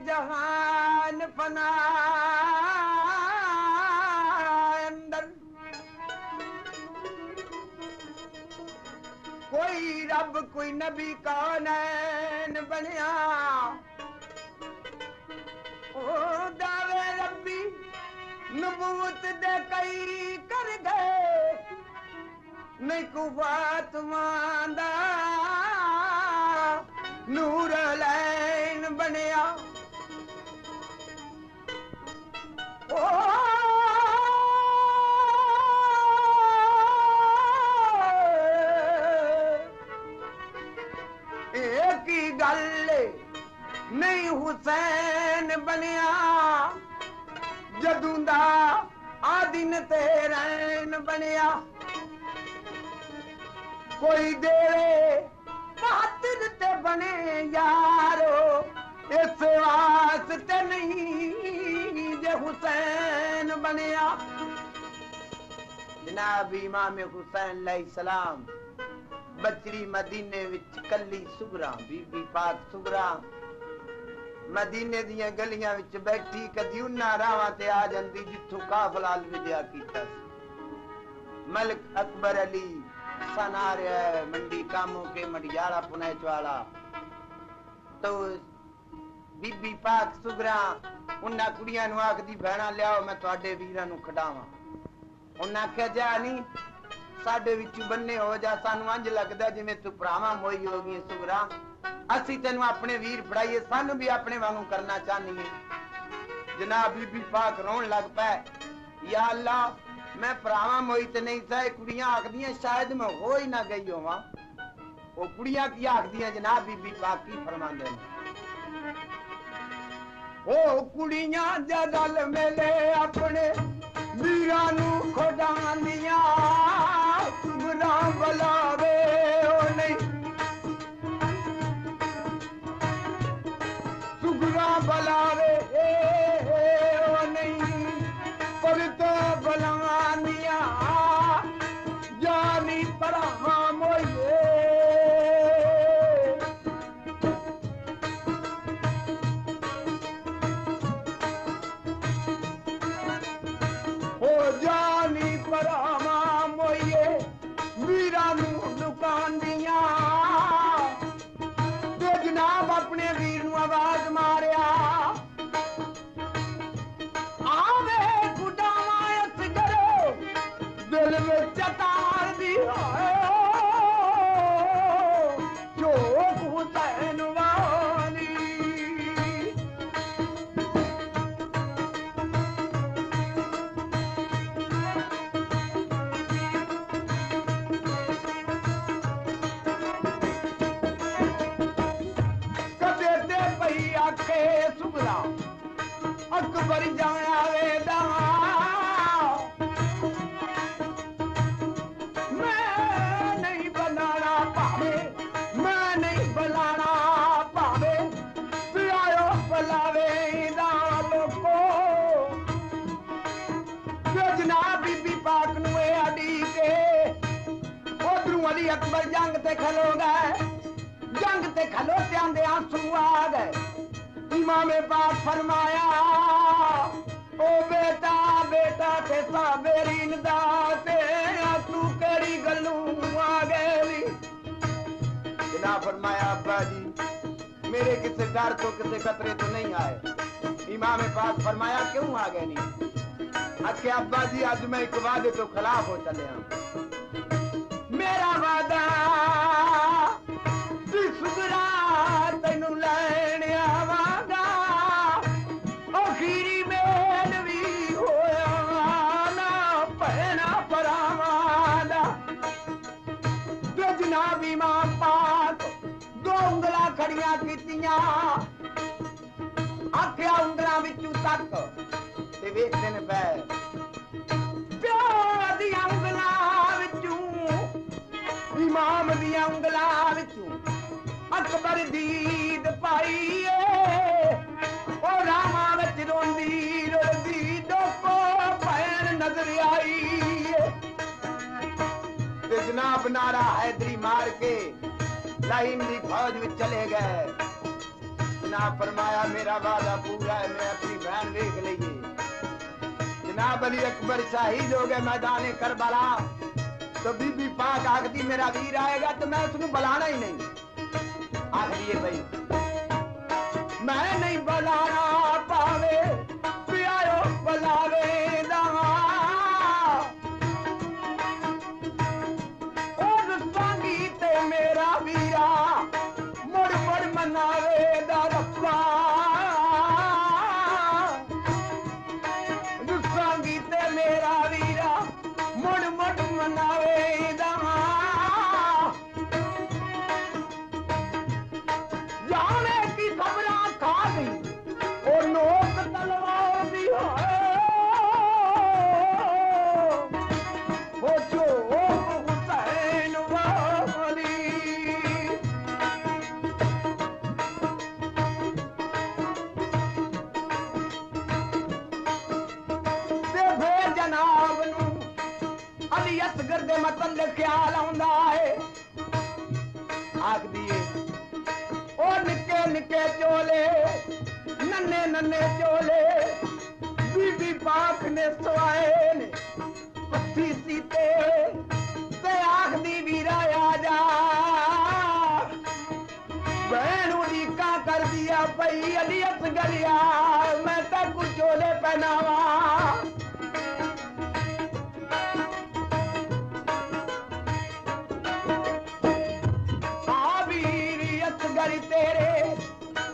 जहान फना अंदर कोई रब कोई नबी कौनैन बनया ओ दावे रब्बी नबूवत दे कई कर गए नहीं कुवात मांदा नूर लैन बनया ओ एक ही गल नहीं हुसैन बनया जदों दा आदिन ते रैन बनया कोई देवे खातिर ते बने यारो इस वास्ते नहीं जे हुसैन बनया जनाब इमाम हुसैन अलैहिस्सलाम बचरी मदीने विच कली सुगरा बीबी पाक सुगरा मदीने दियां गलियां विच बैठी कदी उन्हां रावां ते आ जांदी जिथों काफला अलविदा कीता मलिक अकबर अली सनार मंडी कामों के मडियाला पुनैच वाला तो बीबी पाक सुगरा उन्हां कुड़ियां नूं आखदी भैणा लियाओ मैं तुहाडे वीरां नूं खड़ावां उन्हां आख्या जा नहीं साडे विचों बन्ने हो जा सानू अंज लगदा जिवें तू भरावां मोई हो गई सुगरा असी तेनू अपने वीर फड़ाइए सानू भी अपने वांगू करना चाहनीए जनाब बीबी पाक रोन लग पै या अल्लाह मैं भरावां मोई ते नहीं सा कुड़ियां आखदियां शायद मैं हो ही ना गई होवां ओ कुड़ियां की आखदियां जनाब बीबी पाक की फरमांदे ओ कुड़ियां जदल मेले अपने वीरां नू खोडांदियां सुगरा बलावे ओ नहीं सुगरा बलावे ओ नहीं पर तो बलानिया जानी परां मोये जानी परामा मोये वीरा नू दुकानिया ते जनाब अपने वीर नू आवाज मारिया आवे कुडावा इस करो दिल विच तार दी चोक हुसैन वाली सुगरा अकबर जाया वेदा मैं नहीं बनाना पावे मैं नहीं बनाना पावे पियारो बुलावे लोको जनाब बीबी पाक नू अड़ी के उधरों अली अकबर जंग ते खलो गए जंग ते खलोत्यां दे आंसू आ गए इमामे पाक फरमाया ओ बेटा बेटा ते साबेरीन दा ते तू केड़ी गल्लू आ गई जनाब फरमाया अब्बा जी मेरे किसी डर तो किसी खतरे तो नहीं आए इमामे पाक फरमाया क्यों आ गए नहीं आखे अब्बा जी आज मैं एक वादे तो खिलाफ हो चले मेरा वादा सुगरा तेनू लैण आवांगा अखीरी मेल भी होया ना भैणा भरावां दा ते जनाब इमाम पाक दो उंगलां खड़ियां कीतियां आख्या उंगलां विचों तक ते वेखन पै प्यार दियां उंगलां विचों इमाम दियां उंगलां विचों अकबर दीद पाईए ओ रामा विच रोंदी रोंदी डोको भैन नजर आई ते जनाब नारा हैदरी मार के लाहिम दी फौज विच चले गए जनाब फरमाया मेरा वादा पूरा है, मैं अपनी बहन देख लीजिए। जनाब अली अकबर शहीद हो गए मैदान करबला, तो बीबी पाक आखदी मेरा वीर आएगा तो मैं उसको बुलाना ही नहीं। आखिए भाई मैं नहीं बुलाना पावे पियायो बुलावे मेरा वीरा मुड़ मुड़ मनावे दा रब्बा, रुसांगी ते मेरा वीरा मुड़ मुड़ मनावे दा। जाने की खबरां खा गई और नोक तलवार दी है वो जो हुसैन वाली। जनाब नू अली असगर दे मतलब ख्याल आउंदा है, आख दिए ओ निके निके चोले नन्ने नन्ने चोले बीबी पाक ने सवाए ने पत्थी सीते ते आख दी वीरा आ जा। बहन उड़ीका कर दिया पई अली असगरिया मैं तक कुछ चोले पहनावा। तेरे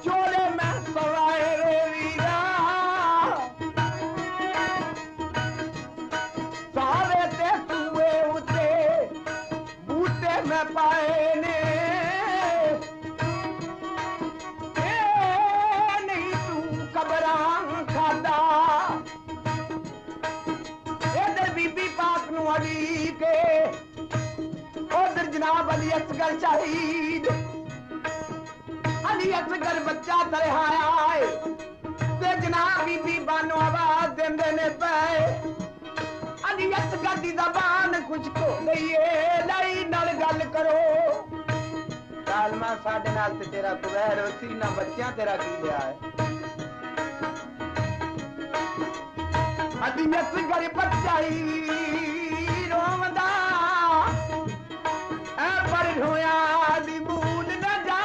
चोले में सवाए रे वीरा, सारे ते सुए उते बूटे में पाए ने, नहीं तू कबरां खादा इधर बीबी पाक नू अली के उधर जनाब अली असगर शहीद। अली असगर बच्चा तरहाया है ते जनाब बीबी बानो आवाज देंदे ने पे अली असगर दी ज़बान खुश्क हो गई है लई नाल गल करो। कालमा साडे नाल ते तेरा कुवैर होसी ना बच्चियां तेरा की लिया है। अली असगर बच्चा ही रोंदा ऐ पर रोया दी मूल न जा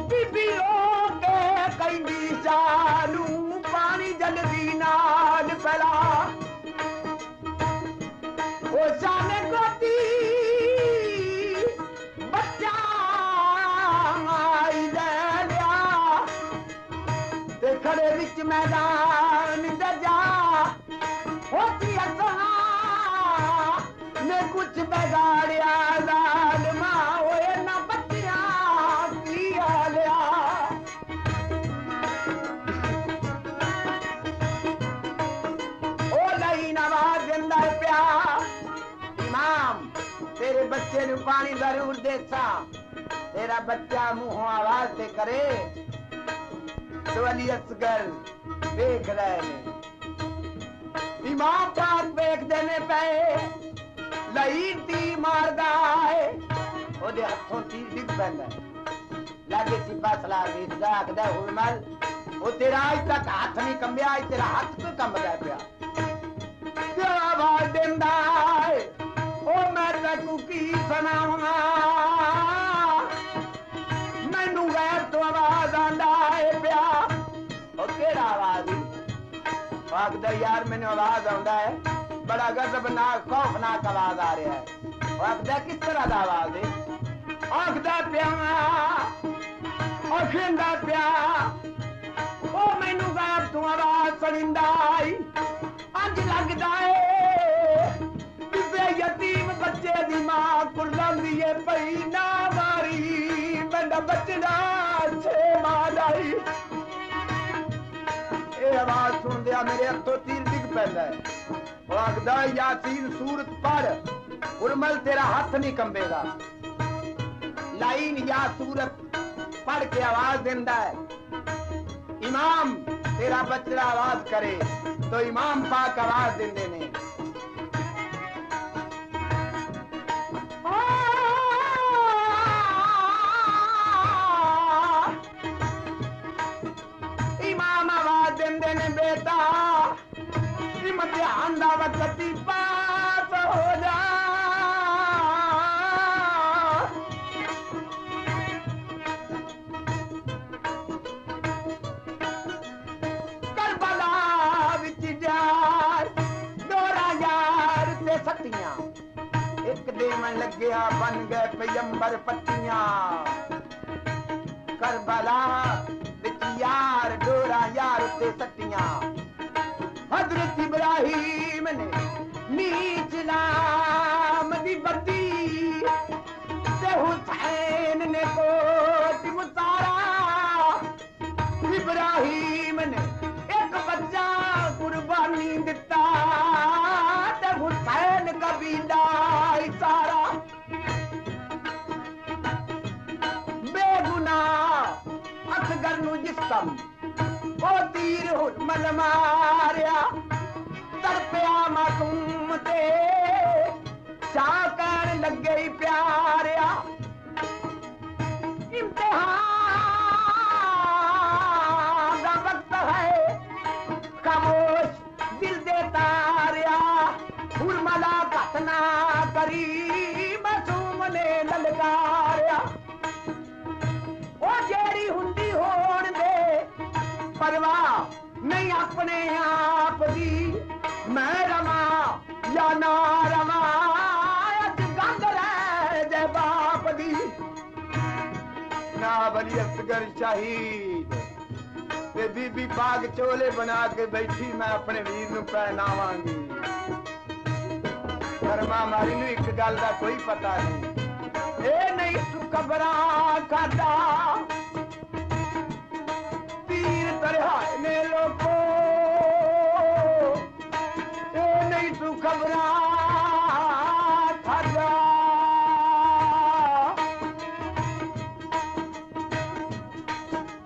बीबी रोके कहंदी जानू पानी जल्दी नाल पला ओ जाने गोदी बच्चा आई ले लिया ते खड़े विच मैदान दे जा होती असना ने कुछ बिगाड़िया ज़ालिमा ओए ना बच्चियां की लिया। ओ नहीं नवाज जिंदा प्या इमाम तेरे बच्चे नू पानी जरूर देसा, तेरा बच्चा मुंहों आवाज से करे तो अली असगर देख रहे ने। इमाम पाक देख देने पे लई ती मारदा है ओदे हथों तीर डिग पैंदा लागे सिपा सलाह वेखदा आखदा हुरमल ओ तेरा आज तक हाथ नहीं कंबिया आज तेरा हाथ क्यों कंबदा पिया ते आवाज देंदा है ओ मैं तैनू की सुनावां मैनू गैर तो आवाज आंदा है पिया ओ केड़ा आवाज आखदा यार मैनू आवाज आंदा है बड़ा गजबनाक खौफनाक आवाज आ रहा है। आखदा किस तरह का आवाज है आखदा पिया आखिंदा पिया ओ मैनू गैर तू आवाज सुनिंदा आई अंज लगदा है किसे यतीम बच्चे दी मां कुर्लांदी है पई ना मारी बंदा बचना छे मालाई। ये आवाज सुन दिया मेरे हथों तीर डिग पैंदा है। आखदा यासीन सूरत पढ़ उर्मल तेरा हाथ नहीं कंबेगा। लाइन या सूरत पढ़ के आवाज देंदा है इमाम तेरा बच्चा आवाज करे तो इमाम पाक आवाज देंदे ने इम्तिहान दा वक्त ही पास हो जा। करबला विच जार दोरा यार ते सतियां एक देवन लग्या बन गए पैगंबर पट्टियां। करबला विच यार डोरा यार ते सतियां। हजरत इब्राहिम ने नीचलाम दी बत्ती ते हुसैन ने कोट उतारा। इब्राहिम ने एक बच्चा कुर्बानी दिता ते हुसैन कबीला इशारा। बेगुनाह असगर नु जिस्म ओ तीर हुरमल मारिया। तरपिया मासूम ते शाह कहन लगे ही प्यारिया। इम्तिहान दा वक्त है खामोश दिल दे तारिया। हुरमला घटना करी मासूम ने ललकारिया। ओ जेड़ी हुंदी होण दे परवाह नहीं अपने आप दी। मैं रवा या ना रवा अज गंद रह जे बाप दी। ना बली असगर शहीद ते बीबी पाग चोले बना के बैठी मैं अपने वीर नू पहनावांगी। कर्मा मारी नू एक गल दा कोई पता नहीं। ए नहीं तू कबरा खादा तीर तरहाए ने लोगो। ए नहीं तू खबरा खादा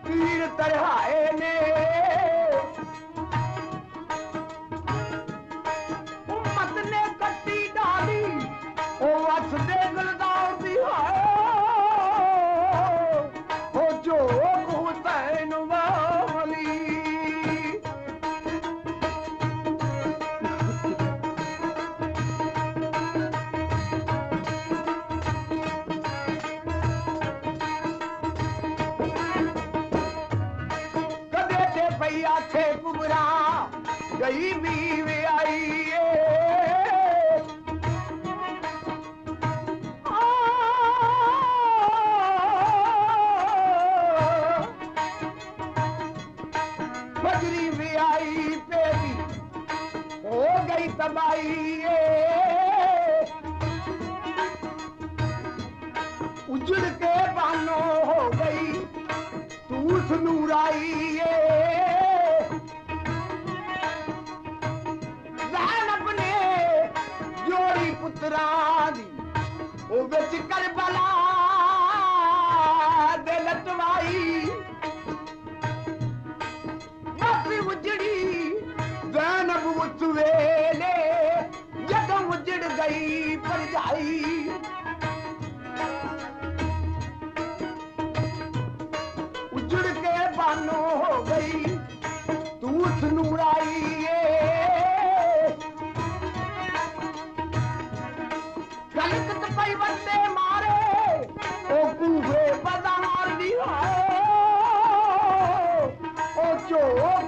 तीर तरहाए ने। उम्मत ने कट्टी डाली ओ वस दे गुलदार दी हाय। ओ जो हुसैन वाली कदे ते भैया थे कुबरा गई बीवी आई। बजरी भी आई पेरी हो गई तबाही। उजड़ के बानो हो गई तूस नूराई। ज़ैनब ने जोड़ी पुत्रा दी ओ विच करबला दे लटवाई। उजड़ी ज़ैनब उस वेले जदों उजड़ गई परजाई। उजड़ के बानो हो गई तूस नूराई। गलत पई बंदे मारे ओ कूफे बाजार दी हाय। ओ जो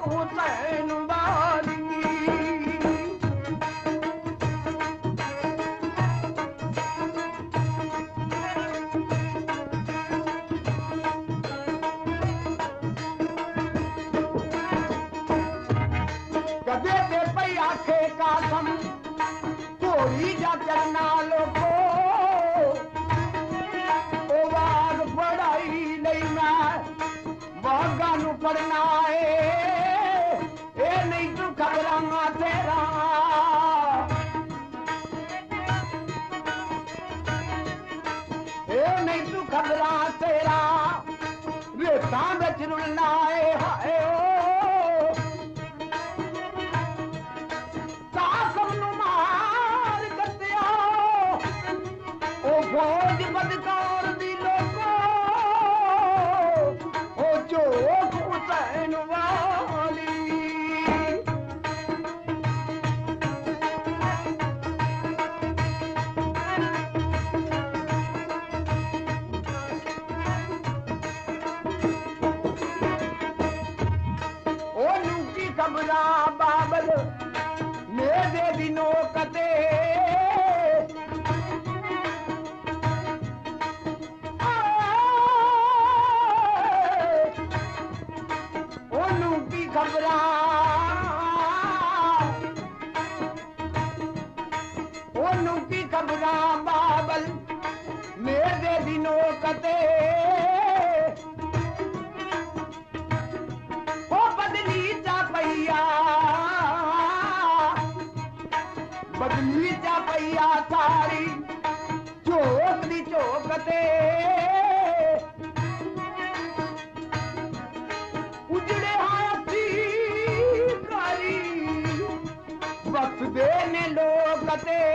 हुसैन वाली कदे ते पई आखे कासम घोड़ी जा चलना लोगो। ओ वाग पढ़ाई नहीं मैं वागा नू पढ़ना है। ए नहीं तू खबरां तेरा ए नहीं तू खबरां तेरा रेतां विच रुलना है। हाय ओ कासम नू मार कत्या ओ फौज बदकार दी लोगो। ओ जो हुसैन वाली खबरा बाबल मेरे दिनों कते ओनू की खबरा ओनू की खबरा बाबल मेरे दिनों कते बदली जा पैया थारी चौक दी चौकते उजड़े हाथी कारी बस दे ने लोकते